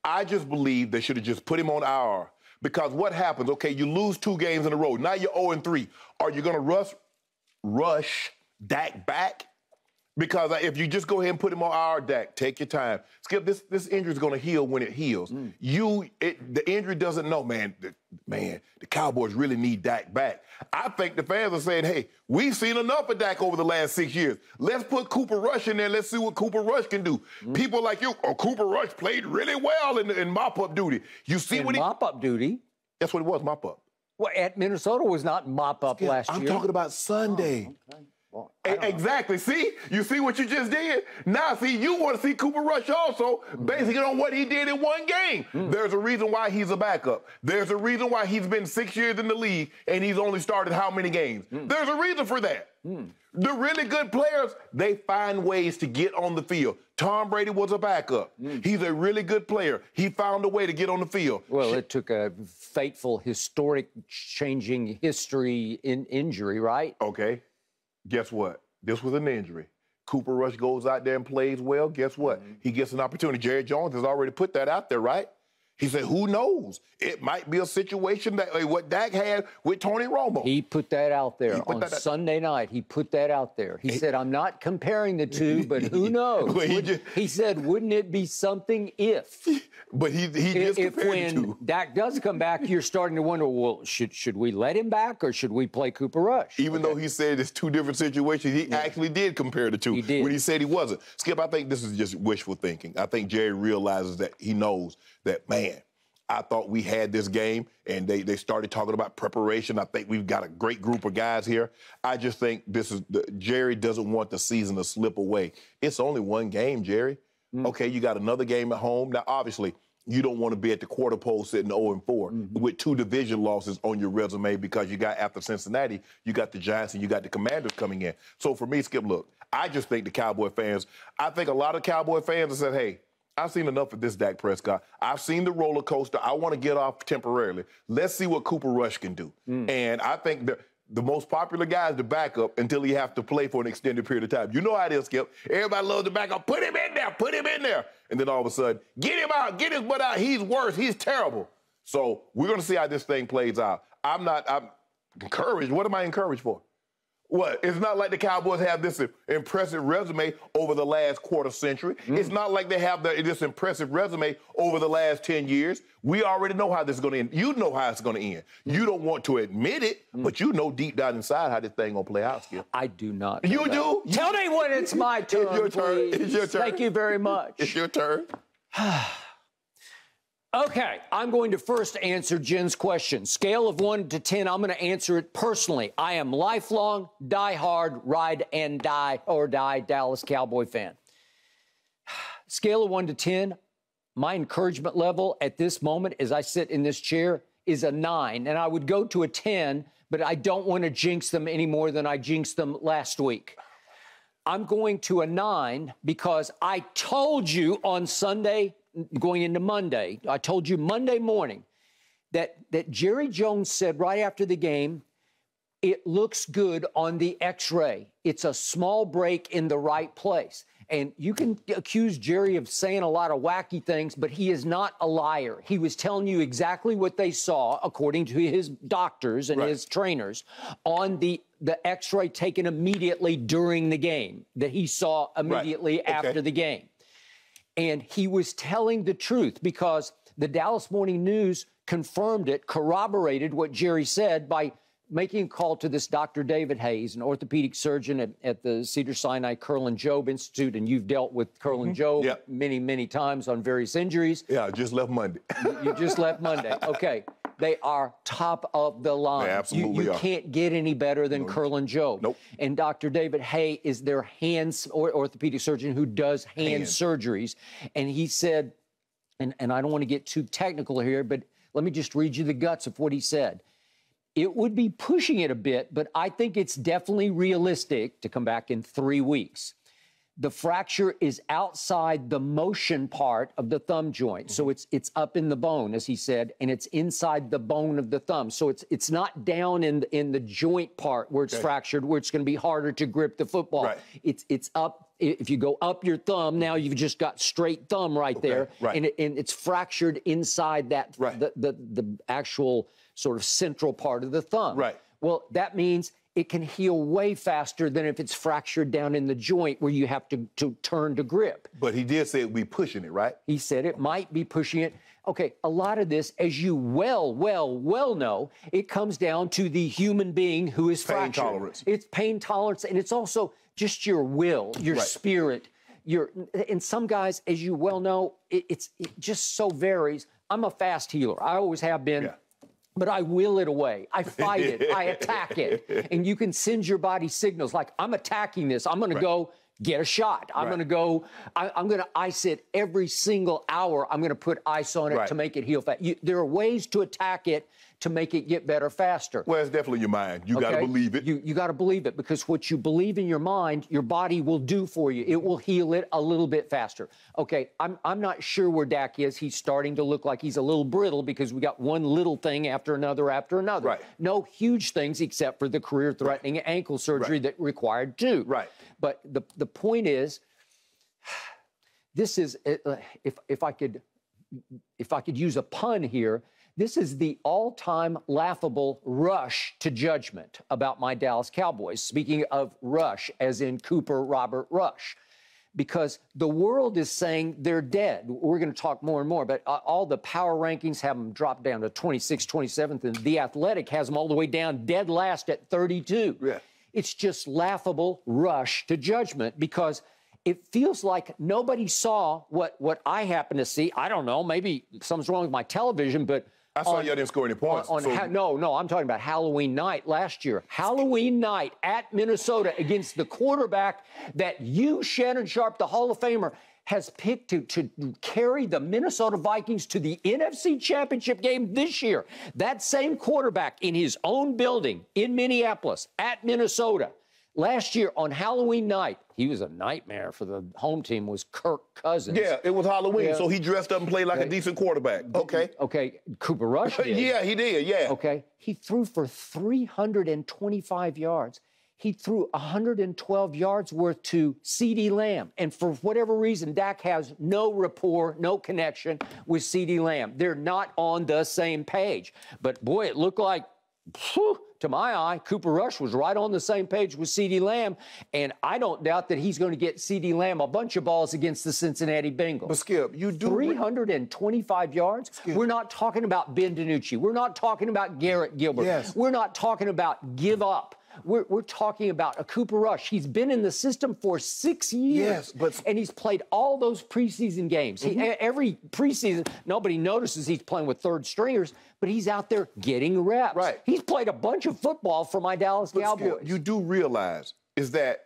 I just believe they should have just put him on IR. Because what happens, okay, you lose 2 games in a row. Now you're 0-3. Are you going to rush Dak back? Because if you just go ahead and put him on IR, Dak, take your time. Skip, this injury is going to heal when it heals. The injury doesn't know, man, the Cowboys really need Dak back. I think the fans are saying, hey, we've seen enough of Dak over the last 6 years. Let's put Cooper Rush in there. Let's see what Cooper Rush can do. People like you, Cooper Rush played really well in mop-up duty. You see what mop-up duty? That's what it was, mop-up. Well, at Minnesota was not mop-up last year. I'm talking about Sunday. Oh, okay. Well, exactly. See? You see what you just did? Now, see, you want to see Cooper Rush also, basically on what he did in 1 game. There's a reason why he's a backup. There's a reason why he's been 6 years in the league and he's only started how many games? There's a reason for that. The really good players, they find ways to get on the field. Tom Brady was a backup. He's a really good player. He found a way to get on the field. Well, it took a fateful, historic, changing history injury, right? Okay. Guess what? This was an injury. Cooper Rush goes out there and plays well. Guess what? He gets an opportunity. Jerry Jones has already put that out there, right? He said, who knows? It might be a situation that what Dak had with Tony Romo. He put that out there on Sunday night. He put that out there. He said, I'm not comparing the two, but who knows? He said, wouldn't it be something if? But he just if compared when Dak does come back, you're starting to wonder, well, should we let him back or should we play Cooper Rush? Even though he said it's 2 different situations, he actually did compare the 2 he did. when he said he wasn't. Skip, I think this is just wishful thinking. I think Jerry realizes that he knows that, man, I thought we had this game, and they started talking about preparation. I think we've got a great group of guys here. I just think Jerry doesn't want the season to slip away. It's only 1 game, Jerry. Okay, you got another game at home. Now, obviously, you don't want to be at the quarter pole sitting 0-4 with 2 division losses on your resume because you got, after Cincinnati, you got the Giants and you got the Commanders coming in. So for me, Skip, look, I just think the Cowboy fans, I think a lot of Cowboy fans have said, hey, I've seen enough of this Dak Prescott. I've seen the roller coaster. I want to get off temporarily. Let's see what Cooper Rush can do. And I think the most popular guy is the backup until he has to play for an extended period of time. You know how it is, Skip. Everybody loves the backup. Put him in there. Put him in there. And then all of a sudden, get him out. Get his butt out. He's worse. He's terrible. So we're going to see how this thing plays out. I'm encouraged. What am I encouraged for? What? It's not like the Cowboys have this impressive resume over the last quarter century. It's not like they have this impressive resume over the last 10 years. We already know how this is going to end. You know how it's going to end. You don't want to admit it, but you know deep down inside how this thing going to play out, Skip. I do not. You do? Tell me when it's my turn, It's your turn. please. It's your turn. Thank you very much. It's your turn. Okay, I'm going to first answer Jen's question. Scale of 1 to 10, I'm going to answer it personally. I am lifelong, die-hard, ride and die or die Dallas Cowboy fan. Scale of 1 to 10, my encouragement level at this moment as I sit in this chair is a 9. And I would go to a 10, but I don't want to jinx them any more than I jinxed them last week. I'm going to a 9 because I told you on Sunday, going into Monday, I told you Monday morning that Jerry Jones said right after the game, it looks good on the X-ray. It's a small break in the right place. And you can accuse Jerry of saying a lot of wacky things, but he is not a liar. He was telling you exactly what they saw, according to his doctors and his trainers, on the X-ray taken immediately during the game, that he saw immediately after the game. And he was telling the truth because the Dallas Morning News confirmed it, corroborated what Jerry said by making a call to this Dr. David Hayes, an orthopedic surgeon at the Cedars-Sinai Curlin Jobe Institute, and you've dealt with Curlin Jobe many, many times on various injuries. Yeah, I just left Monday. You just left Monday. Okay. They are top of the line. They absolutely you can't get any better than Curlin Jobe. Nope. And Dr. David Hay is their orthopedic surgeon who does hand surgeries. And he said, and I don't want to get too technical here, but let me just read you the guts of what he said. It would be pushing it a bit, but I think it's definitely realistic to come back in 3 weeks. The fracture is outside the motion part of the thumb joint. So it's up in the bone, as he said, and it's inside the bone of the thumb. So it's not down in the joint part where it's fractured, where it's going to be harder to grip the football. Right. It's up. If you go up your thumb, now you've just got straight thumb right there, and it's fractured inside that the actual sort of central part of the thumb. Right. Well, that means it can heal way faster than if it's fractured down in the joint where you have to turn to grip. But he did say it would be pushing it, right? He said it might be pushing it. Okay, a lot of this, as you well know, it comes down to the human being who is fractured. Pain tolerance. It's pain tolerance, and it's also just your will, your spirit. And some guys, as you well know, it just so varies. I'm a fast healer. I always have been. Yeah. But I will it away. I fight it. I attack it. And you can send your body signals like, I'm attacking this. I'm going to go get a shot. I'm going to go, I'm going to ice it every single hour. I'm going to put ice on it to make it heal fast. There are ways to attack it to make it get better faster. Well, it's definitely your mind. You got to believe it. You got to believe it, because what you believe in your mind, your body will do for you. It will heal it a little bit faster. Okay, I'm not sure where Dak is. He's starting to look like he's a little brittle because we got one little thing after another after another. Right. No huge things except for the career-threatening ankle surgery that required two. Right. But the point is, this is, if I could use a pun here, this is the all-time laughable rush to judgment about my Dallas Cowboys. Speaking of rush, as in Cooper Robert Rush, because the world is saying they're dead. We're going to talk more and more, but all the power rankings have them drop down to 26th, 27th, and The Athletic has them all the way down dead last at 32. Yeah. It's just laughable rush to judgment, because it feels like nobody saw what I happen to see. I don't know, maybe something's wrong with my television, but I saw you didn't score any points. No, I'm talking about Halloween night last year. Halloween night at Minnesota against the quarterback that you, Shannon Sharpe, the Hall of Famer, has picked to carry the Minnesota Vikings to the NFC Championship game this year. That same quarterback in his own building in Minneapolis at Minnesota. Last year on Halloween night, he was a nightmare for the home team, was Kirk Cousins. Yeah, it was Halloween, so he dressed up and played like a decent quarterback. Okay. Okay, Cooper Rush did. Yeah, he did, yeah. Okay, he threw for 325 yards. He threw 112 yards worth to CeeDee Lamb. And for whatever reason, Dak has no rapport, no connection with CeeDee Lamb. They're not on the same page. But, boy, it looked like, to my eye, Cooper Rush was right on the same page with CeeDee Lamb, and I don't doubt that he's going to get CeeDee Lamb a bunch of balls against the Cincinnati Bengals. But, Skip, you do... 325 yards? Skip. We're not talking about Ben DiNucci. We're not talking about Garrett Gilbert. Yes. We're not talking about give up. We're talking about a Cooper Rush. He's been in the system for 6 years, and he's played all those preseason games. Every preseason, nobody notices he's playing with third stringers, but he's out there getting reps. Right. He's played a bunch of football for my Dallas Cowboys. You do realize is that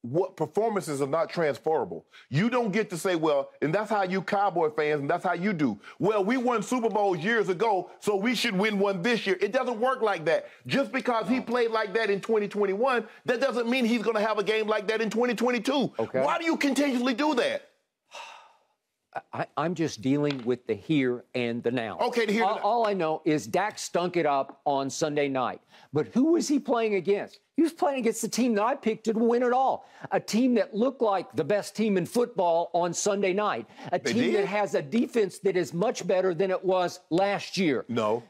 what performances are not transferable. You don't get to say, well, and that's how you Cowboy fans, and that's how you do. Well, we won Super Bowls years ago, so we should win one this year. It doesn't work like that. Just because he played like that in 2021, that doesn't mean he's going to have a game like that in 2022. Okay. Why do you continuously do that? I'm just dealing with the here and the now. Okay, the here and the now. All I know is Dak stunk it up on Sunday night. But who was he playing against? He was playing against the team that I picked to win it all. A team that looked like the best team in football on Sunday night. A team that has a defense that is much better than it was last year. No.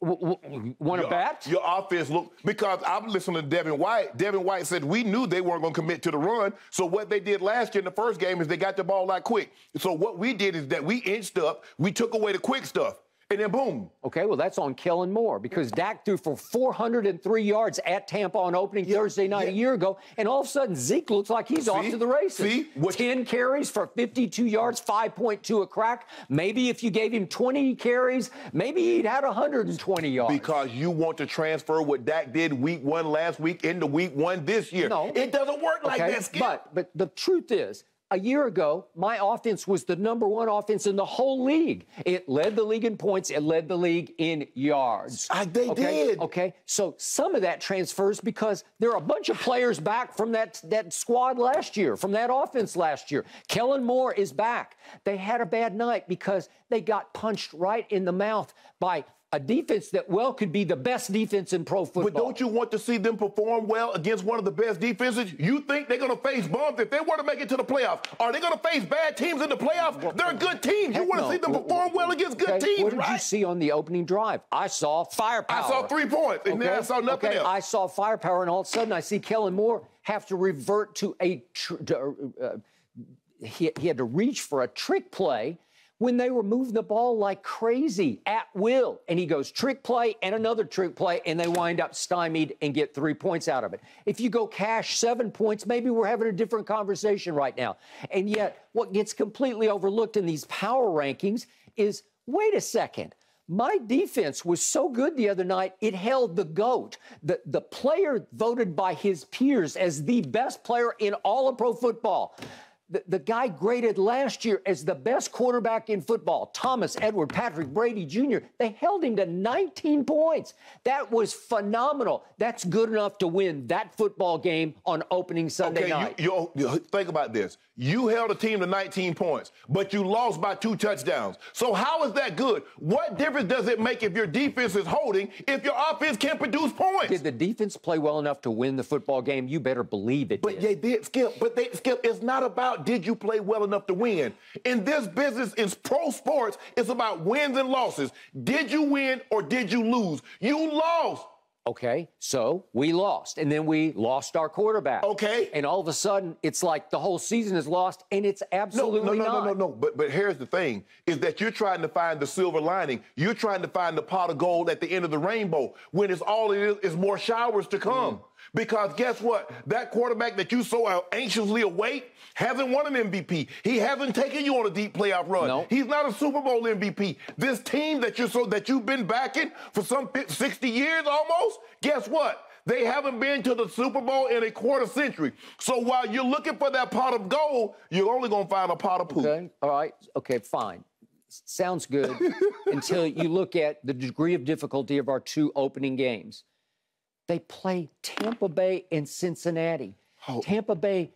Want to bet? Your offense because I'm listening to Devin White. Devin White said we knew they weren't going to commit to the run. So what they did last year in the first game is they got the ball out quick. So what we did is that we inched up, we took away the quick stuff. And then boom. Okay, well, that's on Kellen Moore because Dak threw for 403 yards at Tampa on opening Thursday night a year ago, and all of a sudden Zeke looks like he's off to the races. 10 carries for 52 yards, 5.2 a crack. Maybe if you gave him 20 carries, maybe he'd had 120 yards. Because you want to transfer what Dak did week one last week into week one this year. No. It doesn't work like that, Skip. But the truth is, A year ago, my offense was the #1 offense in the whole league. It led the league in points. It led the league in yards. They did. Okay. So some of that transfers because there are a bunch of players back from that squad last year, from that offense last year. Kellen Moore is back. They had a bad night because they got punched right in the mouth by a defense that could be the best defense in pro football. But don't you want to see them perform well against one of the best defenses? You think they're going to face bumps if they want to make it to the playoffs? Are they going to face bad teams in the playoffs? They're good teams. You want to see them perform well against good teams, What did you see on the opening drive? I saw firepower. I saw 3 points, and then I saw nothing else. I saw firepower, and all of a sudden I see Kellen Moore have to revert to he had to reach for a trick play when they were moving the ball like crazy at will. And he goes trick play and another trick play, and they wind up stymied and get 3 points out of it. If you go cash 7 points, maybe we're having a different conversation right now. And yet what gets completely overlooked in these power rankings is, wait a second. My defense was so good the other night, it held the GOAT, the player voted by his peers as the best player in all of pro football. The guy graded last year as the best quarterback in football, Thomas Edward Patrick Brady Jr., they held him to 19 points. That was phenomenal. That's good enough to win that football game on opening Sunday night. You think about this. You held a team to 19 points, but you lost by 2 touchdowns. So how is that good? What difference does it make if your defense is holding if your offense can't produce points? Did the defense play well enough to win the football game? You better believe it But they did, Skip. Skip, it's not about did you play well enough to win. In this business, in pro sports, it's about wins and losses. Did you win or did you lose? You lost. Okay, so we lost, and then we lost our quarterback. Okay. And all of a sudden, it's like the whole season is lost, and it's absolutely not. No. But here's the thing, is that you're trying to find the silver lining. You're trying to find the pot of gold at the end of the rainbow, when it's all it is more showers to come. Because guess what? That quarterback that you so anxiously await hasn't won an MVP. He hasn't taken you on a deep playoff run. No. He's not a Super Bowl MVP. This team that you've been backing for some 60 years almost, guess what? They haven't been to the Super Bowl in a quarter century. So while you're looking for that pot of gold, you're only going to find a pot of poop. Okay, all right, okay, fine. Sounds good until you look at the degree of difficulty of our 2 opening games. They play Tampa Bay and Cincinnati. Oh. Tampa Bay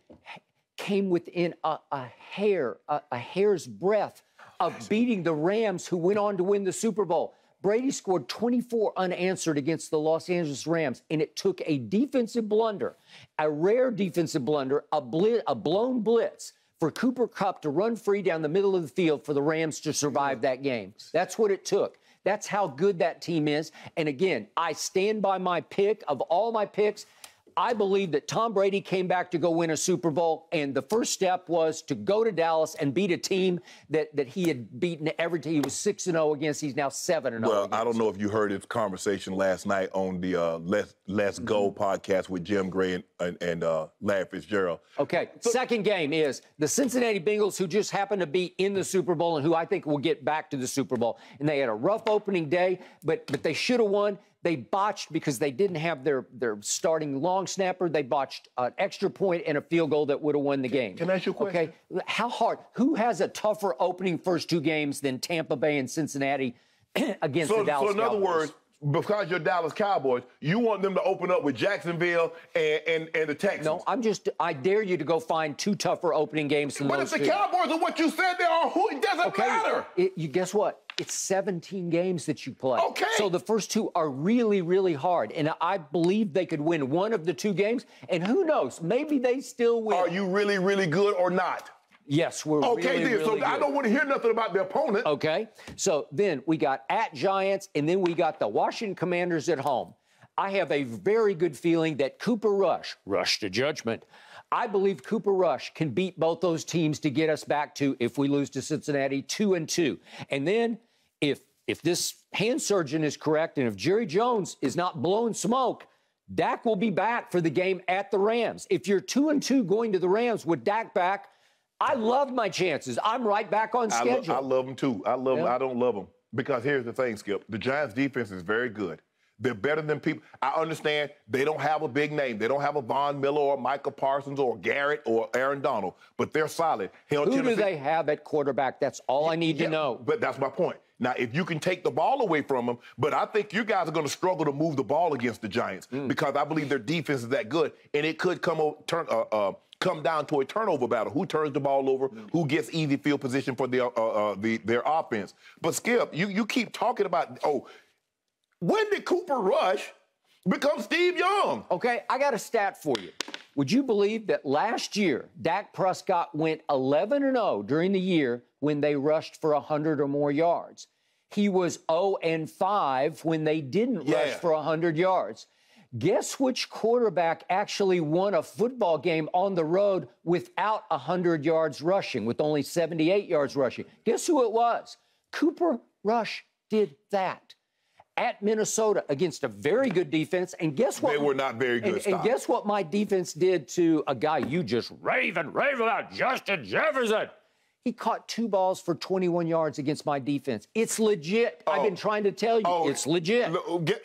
came within a hair's breadth of beating the Rams, who went on to win the Super Bowl. Brady scored 24 unanswered against the Los Angeles Rams, and it took a defensive blunder, a rare defensive blunder, a blown blitz for Cooper Kupp to run free down the middle of the field for the Rams to survive that game. That's what it took. That's how good that team is. And again, I stand by my pick. Of all my picks, I believe that Tom Brady came back to go win a Super Bowl, and the first step was to go to Dallas and beat a team that he had beaten every team. He was 6-0 against. He's now 7-0. Well, I don't know if you heard his conversation last night on the Let's Go podcast with Jim Gray and Larry Fitzgerald. Okay, second game is the Cincinnati Bengals, who just happened to be in the Super Bowl and who I think will get back to the Super Bowl. And they had a rough opening day, but they should have won. They botched because they didn't have their starting long snapper. They botched an extra point and a field goal that would have won the game. Can I ask you a question? Okay, how hard? Who has a tougher opening first 2 games than Tampa Bay and Cincinnati against the Dallas Cowboys? So in other words, because you're Dallas Cowboys, you want them to open up with Jacksonville and the Texans. No, I dare you to go find 2 tougher opening games than those 2. But if the Cowboys are what you said they are, it doesn't matter. You guess what? It's 17 games that you play. Okay. So the first 2 are really, really hard. And I believe they could win one of the 2 games. And who knows? Maybe they still win. Are you really, really good or not? Yes, we're okay, really, really good. I don't want to hear nothing about the opponent. Okay. So then we got at Giants, and then we got the Washington Commanders at home. I have a very good feeling that Cooper Rush to judgment, I believe Cooper Rush can beat both those teams to get us back to, if we lose to Cincinnati, 2-2. And then if this hand surgeon is correct, and if Jerry Jones is not blowing smoke, Dak will be back for the game at the Rams. If you're 2-2 going to the Rams with Dak back, I love my chances. I'm right back on schedule. I love them too. I don't love them because here's the thing, Skip. The Giants' defense is very good. They're better than people. I understand they don't have a big name. They don't have a Von Miller or Micah Parsons or Garrett or Aaron Donald, but they're solid. Who do they have at quarterback? That's all I need to know. But that's my point. Now, if you can take the ball away from them, but I think you guys are going to struggle to move the ball against the Giants because I believe their defense is that good, and it could come down to a turnover battle. Who turns the ball over? Who gets easy field position for their offense? But Skip, you keep talking about when did Cooper Rush become Steve Young? Okay, I got a stat for you. Would you believe that last year Dak Prescott went 11-0 during the year when they rushed for 100 or more yards? He was 0-5 when they didn't rush for 100 yards. Guess which quarterback actually won a football game on the road without 100 yards rushing, with only 78 yards rushing? Guess who it was? Cooper Rush did that at Minnesota against a very good defense. And guess what? They were not very good. And guess what my defense did to a guy you just raving about, Justin Jefferson? He caught 2 balls for 21 yards against my defense. It's legit. I've been trying to tell you. It's legit.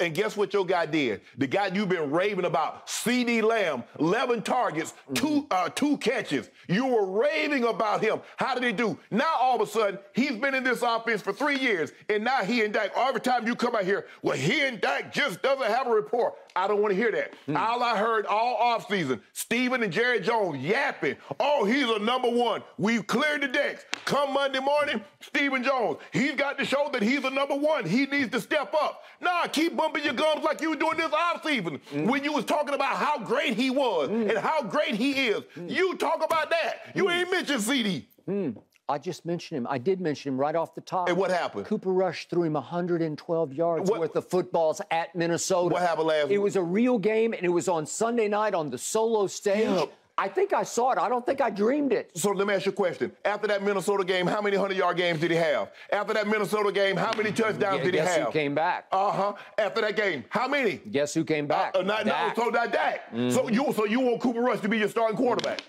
And guess what your guy did? The guy you've been raving about, CeeDee Lamb, 11 targets, two catches. You were raving about him. How did he do? Now, all of a sudden, he's been in this offense for 3 years, and now he and Dak, every time you come out here, well, he and Dak just doesn't have a rapport. I don't want to hear that. All I heard all offseason, Steven and Jerry Jones yapping. Oh, he's a number one. We've cleared the decks. Come Monday morning, Steven Jones, he's got to show that he's a number one. He needs to step up. Nah, keep bumping your gums like you were doing this offseason when you was talking about how great he was and how great he is. You talk about that. You ain't mentioned CD. I just mentioned him. I did mention him right off the top. And what happened? Cooper Rush threw him 112 yards worth of footballs at Minnesota. What happened last week? It was a real game, and it was on Sunday night on the solo stage. Yeah. I think I saw it. I don't think I dreamed it. So let me ask you a question. After that Minnesota game, how many 100-yard games did he have? After that Minnesota game, how many touchdowns did he have? Guess who came back? After that game, how many? Guess who came back? Not Dak. So you want Cooper Rush to be your starting quarterback?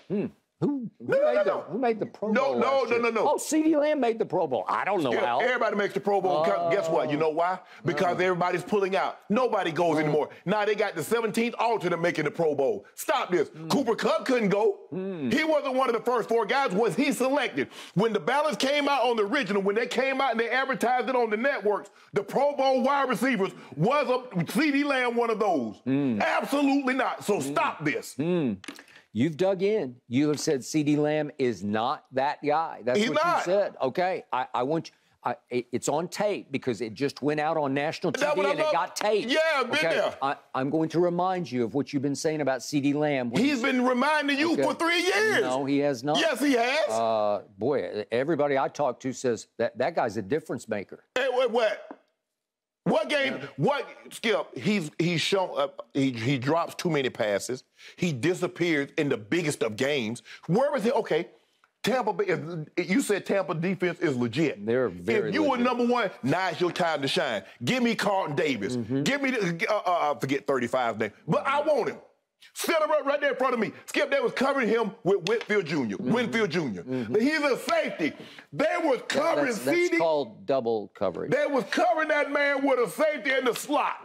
Who made the Pro Bowl? No. Oh, CeeDee Lamb made the Pro Bowl. I don't know how. Everybody makes the Pro Bowl. Guess what? You know why? Because everybody's pulling out. Nobody goes anymore. Now they got the 17th alternate making the Pro Bowl. Stop this. Cooper Kupp couldn't go. He wasn't one of the first 4 guys. Was he selected? When the ballots came out on the original, when they came out and they advertised it on the networks, the Pro Bowl wide receivers was CeeDee Lamb one of those? Absolutely not. So stop this. You've dug in. You have said CeeDee Lamb is not that guy. That's what you said. Okay, I want you. It's on tape because it just went out on national TV and it got taped. Yeah, I've been there. I'm going to remind you of what you've been saying about CeeDee Lamb. He's been reminding you for 3 years. No, he has not. Yes, he has. Boy, everybody I talk to says that guy's a difference maker. Hey, what game? Skip? He's shown. He drops too many passes. He disappears in the biggest of games. Where is he? Okay, Tampa Bay. You said Tampa defense is legit. They're very. If you were number one, now it's your time to shine. Give me Carlton Davis. Give me I forget 35's name, but I want him. Set him up right there in front of me. Skip, they was covering him with Winfield Jr. But he's a safety. They was covering CeeDee. That's called double coverage. They was covering that man with a safety in the slot.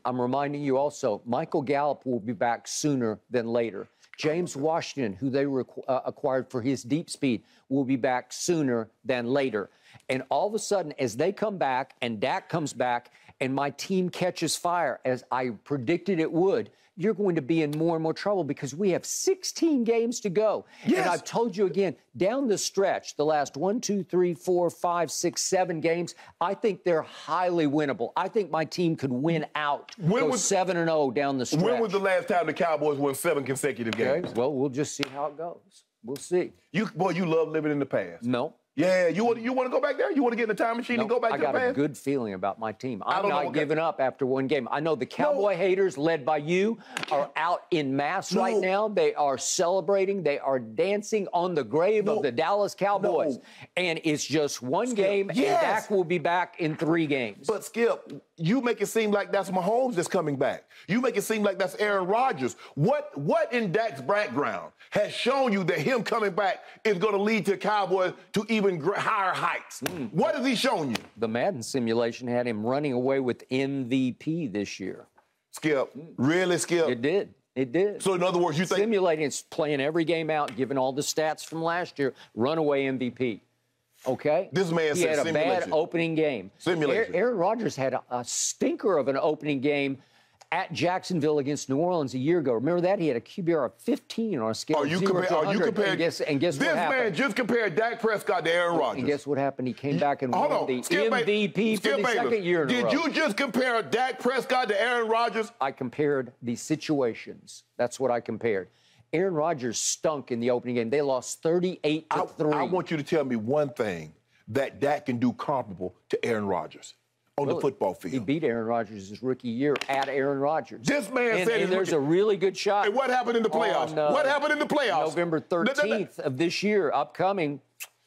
I'm reminding you also, Michael Gallup will be back sooner than later. James Washington, who they acquired for his deep speed, will be back sooner than later. And all of a sudden, as they come back and Dak comes back and my team catches fire, as I predicted it would, you're going to be in more and more trouble because we have 16 games to go. Yes. And I've told you again, down the stretch, the last 1, 2, 3, 4, 5, 6, 7 games, I think they're highly winnable. I think my team could win out, go 7-0 down the stretch. When was the last time the Cowboys won 7 consecutive games? Okay, well, we'll just see how it goes. We'll see. You love living in the past. No. Yeah, you want to go back there? You want to get in the time machine and go back to the past? I got a good feeling about my team. I'm not giving up after one game. I know the Cowboy haters, led by you, are out in mass right now. They are celebrating. They are dancing on the grave of the Dallas Cowboys. And it's just one game, and Dak will be back in 3 games. But, Skip, you make it seem like that's Mahomes that's coming back. You make it seem like that's Aaron Rodgers. What in Dak's background has shown you that him coming back is going to lead to Cowboys to even higher heights? What has he shown you? The Madden simulation had him running away with MVP this year. Skip, really, Skip? It did. It did. So in other words, you think simulating, it's playing every game out, giving all the stats from last year, runaway MVP. Okay? This man he said had a bad opening game. Simulation. Aaron Rodgers had a stinker of an opening game at Jacksonville against New Orleans a year ago. Remember that? He had a QBR of 15 on a scale of 0 to 100. And guess this what happened? Man just compared Dak Prescott to Aaron Rodgers. And guess what happened? He came back and won the MVP for the second year in a row. Did you just compare Dak Prescott to Aaron Rodgers? I compared the situations. That's what I compared. Aaron Rodgers stunk in the opening game. They lost 38-3. I want you to tell me one thing that Dak can do comparable to Aaron Rodgers on the football field. He beat Aaron Rodgers his rookie year at Aaron Rodgers. This man said there's a really good shot. And what happened in the playoffs? What happened in the playoffs? November 13th of this year, upcoming.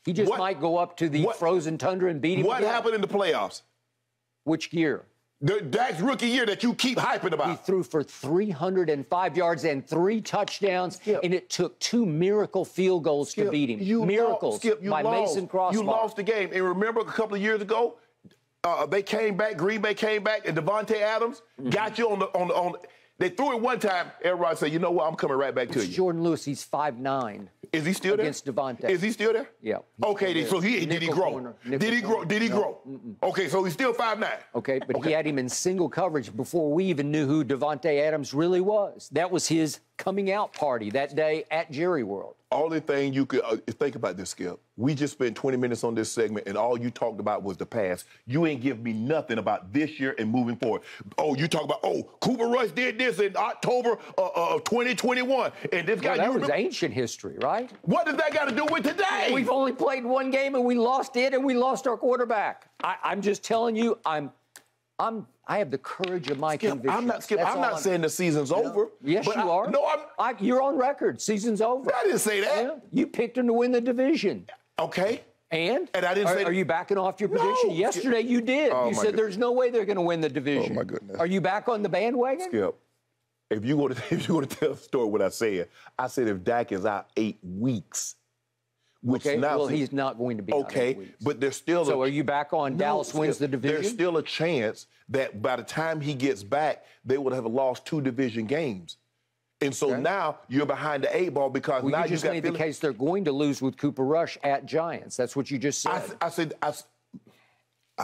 He just might go up to the frozen tundra and beat him. What happened in the playoffs? Which year? Dak's rookie year that you keep hyping about. He threw for 305 yards and 3 touchdowns, and it took 2 miracle field goals to beat him. Miracles by Mason Crossbar. You lost the game. And remember a couple of years ago, they came back, Green Bay came back, and Devontae Adams got you on. They threw it one time. Everybody said, you know what, I'm coming right back to you. Jordan Lewis, he's 5'9". Is he still there? Against Devontae. Is he still there? Yeah. Okay, so did he grow? Did he grow? Did he grow? Okay, so he's still 5'9". Okay, but he had him in single coverage before we even knew who Devontae Adams really was. That was his coming out party that day at Jerry World. Only thing you could think about this, Skip. We just spent 20 minutes on this segment, and all you talked about was the past. You ain't give me nothing about this year and moving forward. Oh, you talk about, Cooper Rush did this in October of 2021, and this guy. That was ancient history, right? What does that got to do with today? We've only played one game, and we lost it, and we lost our quarterback. I'm just telling you, I have the courage of my conviction. I'm not saying the season's over. Yes, you are. No, you're on record. Season's over. I didn't say that. Yeah. You picked them to win the division. Okay. And I didn't say. Are you backing off your prediction? No. Yesterday you did. You said there's no way they're going to win the division. Oh my goodness. Are you back on the bandwagon? Skip, if you want to tell the story what I said if Dak is out 8 weeks. He's not going to be out 8 weeks. But there's still. So are you back on Dallas wins the division? There's still a chance that by the time he gets back, they would have lost 2 division games. And so now you're behind the 8 ball because now you just made the case they're going to lose with Cooper Rush at Giants. That's what you just said. I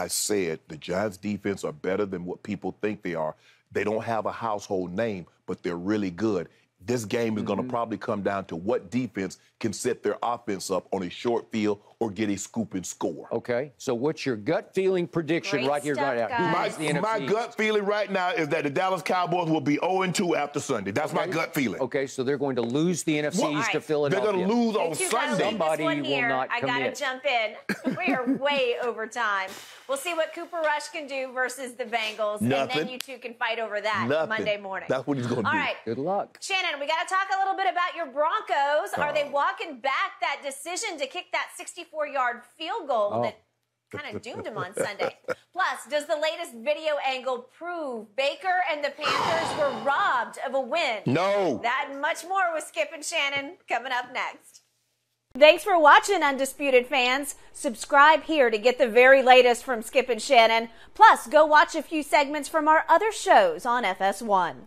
said the Giants' defense are better than what people think they are. They don't have a household name, but they're really good. This game is going to probably come down to what defense can set their offense up on a short field or get a scoop and score. Okay, so what's your gut feeling prediction right here, right now? My gut feeling right now is that the Dallas Cowboys will be 0-2 after Sunday. That's my gut feeling. Okay, so they're going to lose the NFC East to Philadelphia. They're going to lose on Sunday. Somebody will not commit. I got to jump in. We are way over time. We'll see what Cooper Rush can do versus the Bengals. Nothing. And then you two can fight over that Monday morning. That's what he's going to do. All right. Good luck. Shannon, we got to talk a little bit about your Broncos. Are they walking back that decision to kick that 64-yard field goal that kind of doomed them on Sunday? Plus, does the latest video angle prove Baker and the Panthers were robbed of a win? No. That and much more with Skip and Shannon coming up next. Thanks for watching, Undisputed fans. Subscribe here to get the very latest from Skip and Shannon. Plus, go watch a few segments from our other shows on FS1.